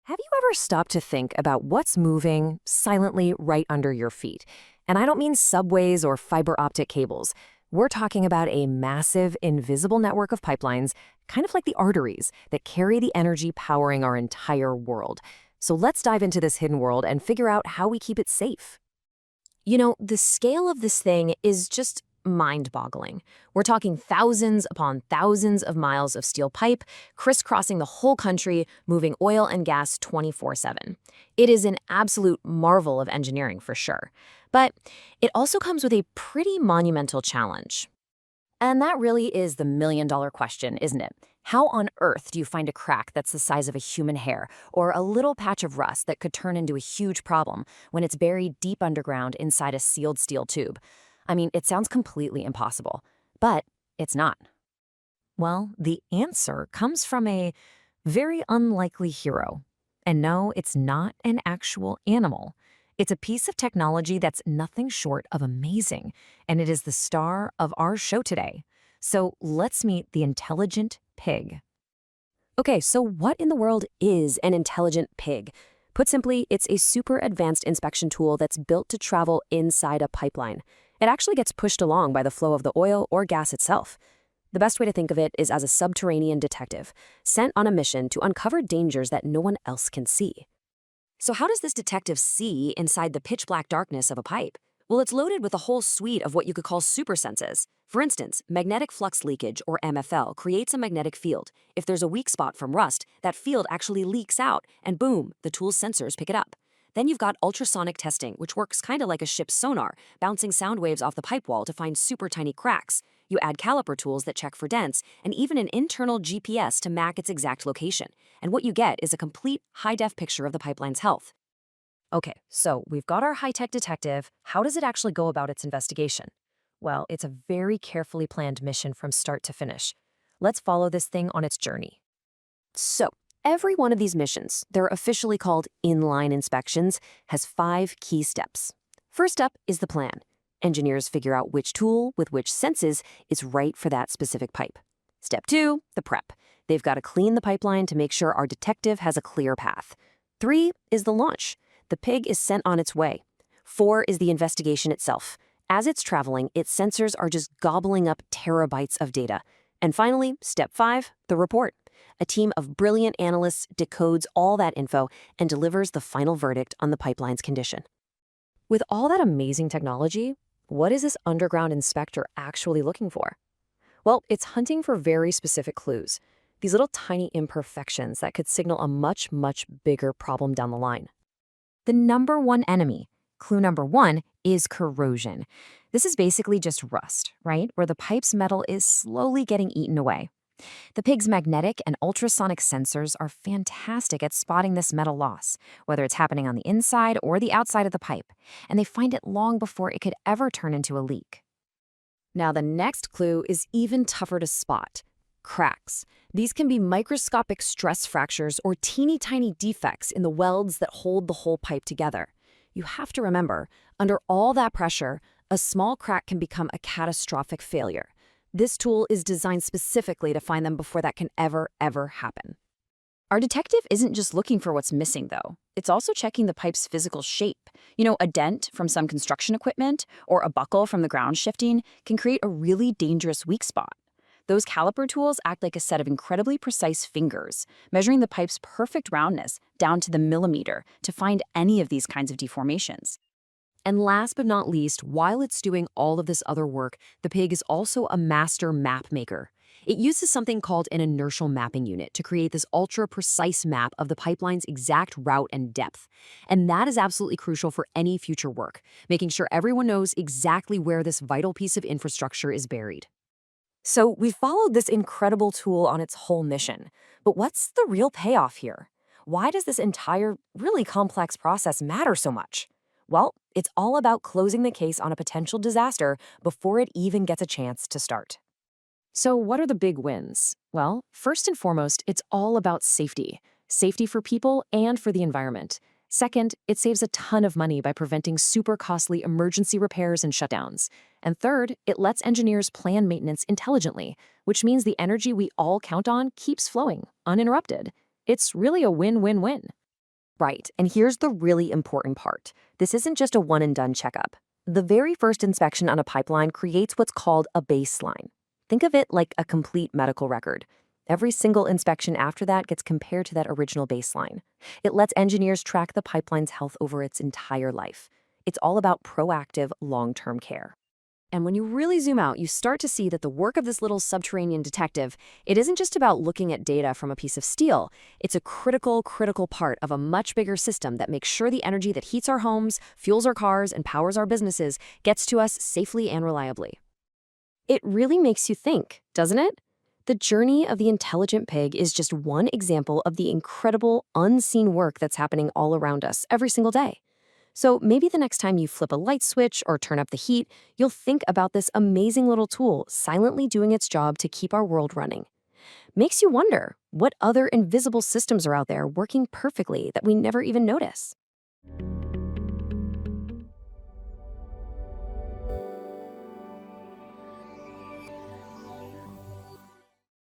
Have you ever stopped to think about what's moving silently right under your feet? And I don't mean subways or fiber optic cables. We're talking about a massive, invisible network of pipelines, kind of like the arteries that carry the energy powering our entire world. So let's dive into this hidden world and figure out how we keep it safe. The scale of this thing is just mind-boggling. We're talking thousands upon thousands of miles of steel pipe, crisscrossing the whole country, moving oil and gas 24/7. It is an absolute marvel of engineering for sure. But it also comes with a pretty monumental challenge. And that really is the million-dollar question, isn't it? How on earth do you find a crack that's the size of a human hair, or a little patch of rust that could turn into a huge problem when it's buried deep underground inside a sealed steel tube? I mean, it sounds completely impossible, but it's not. Well, the answer comes from a very unlikely hero. And no, it's not an actual animal. It's a piece of technology that's nothing short of amazing, and it is the star of our show today. So let's meet the intelligent pig. Okay, so what in the world is an intelligent pig? Put simply, it's a super advanced inspection tool that's built to travel inside a pipeline. It actually gets pushed along by the flow of the oil or gas itself. The best way to think of it is as a subterranean detective, sent on a mission to uncover dangers that no one else can see. So how does this detective see inside the pitch-black darkness of a pipe? Well, it's loaded with a whole suite of what you could call super senses. For instance, magnetic flux leakage, or MFL, creates a magnetic field. If there's a weak spot from rust, that field actually leaks out, and boom, the tool's sensors pick it up. Then you've got ultrasonic testing, which works kind of like a ship's sonar, bouncing sound waves off the pipe wall to find super tiny cracks. You add caliper tools that check for dents, and even an internal GPS to map its exact location. And what you get is a complete high-def picture of the pipeline's health. Okay, so we've got our high-tech detective. How does it actually go about its investigation? Well, it's a very carefully planned mission from start to finish. Let's follow this thing on its journey. So, every one of these missions, they're officially called inline inspections, has 5 key steps. First up is the plan. Engineers figure out which tool with which senses is right for that specific pipe. Step 2, the prep. They've got to clean the pipeline to make sure our detective has a clear path. 3 is the launch. The pig is sent on its way. 4 is the investigation itself. As it's traveling, its sensors are just gobbling up terabytes of data. And finally, step 5, the report. A team of brilliant analysts decodes all that info and delivers the final verdict on the pipeline's condition. With all that amazing technology, what is this underground inspector actually looking for? Well, it's hunting for very specific clues, these little tiny imperfections that could signal a much, much bigger problem down the line. The number one enemy, clue number 1, is corrosion. This is basically just rust, right? Where the pipe's metal is slowly getting eaten away. The pig's magnetic and ultrasonic sensors are fantastic at spotting this metal loss, whether it's happening on the inside or the outside of the pipe, and they find it long before it could ever turn into a leak. Now, the next clue is even tougher to spot. Cracks. These can be microscopic stress fractures or teeny tiny defects in the welds that hold the whole pipe together. You have to remember, under all that pressure, a small crack can become a catastrophic failure. This tool is designed specifically to find them before that can ever happen. Our detective isn't just looking for what's missing, though. It's also checking the pipe's physical shape. A dent from some construction equipment or a buckle from the ground shifting can create a really dangerous weak spot. Those caliper tools act like a set of incredibly precise fingers, measuring the pipe's perfect roundness down to the millimeter to find any of these kinds of deformations. And last but not least, while it's doing all of this other work, the pig is also a master map maker. It uses something called an inertial mapping unit to create this ultra-precise map of the pipeline's exact route and depth. And that is absolutely crucial for any future work, making sure everyone knows exactly where this vital piece of infrastructure is buried. So we've followed this incredible tool on its whole mission. But what's the real payoff here? Why does this entire, really complex process matter so much? Well, it's all about closing the case on a potential disaster before it even gets a chance to start. So what are the big wins? Well, first and foremost, it's all about safety. Safety for people and for the environment. Second, it saves a ton of money by preventing super costly emergency repairs and shutdowns. And third, it lets engineers plan maintenance intelligently, which means the energy we all count on keeps flowing, uninterrupted. It's really a win-win-win. Right, and here's the really important part. This isn't just a one-and-done checkup. The very first inspection on a pipeline creates what's called a baseline. Think of it like a complete medical record. Every single inspection after that gets compared to that original baseline. It lets engineers track the pipeline's health over its entire life. It's all about proactive, long-term care. And when you really zoom out, you start to see that the work of this little subterranean detective, it isn't just about looking at data from a piece of steel. It's a critical part of a much bigger system that makes sure the energy that heats our homes, fuels our cars, and powers our businesses gets to us safely and reliably. It really makes you think, doesn't it? The journey of the intelligent pig is just one example of the incredible, unseen work that's happening all around us every single day. So maybe the next time you flip a light switch or turn up the heat, you'll think about this amazing little tool silently doing its job to keep our world running. Makes you wonder, what other invisible systems are out there working perfectly that we never even notice?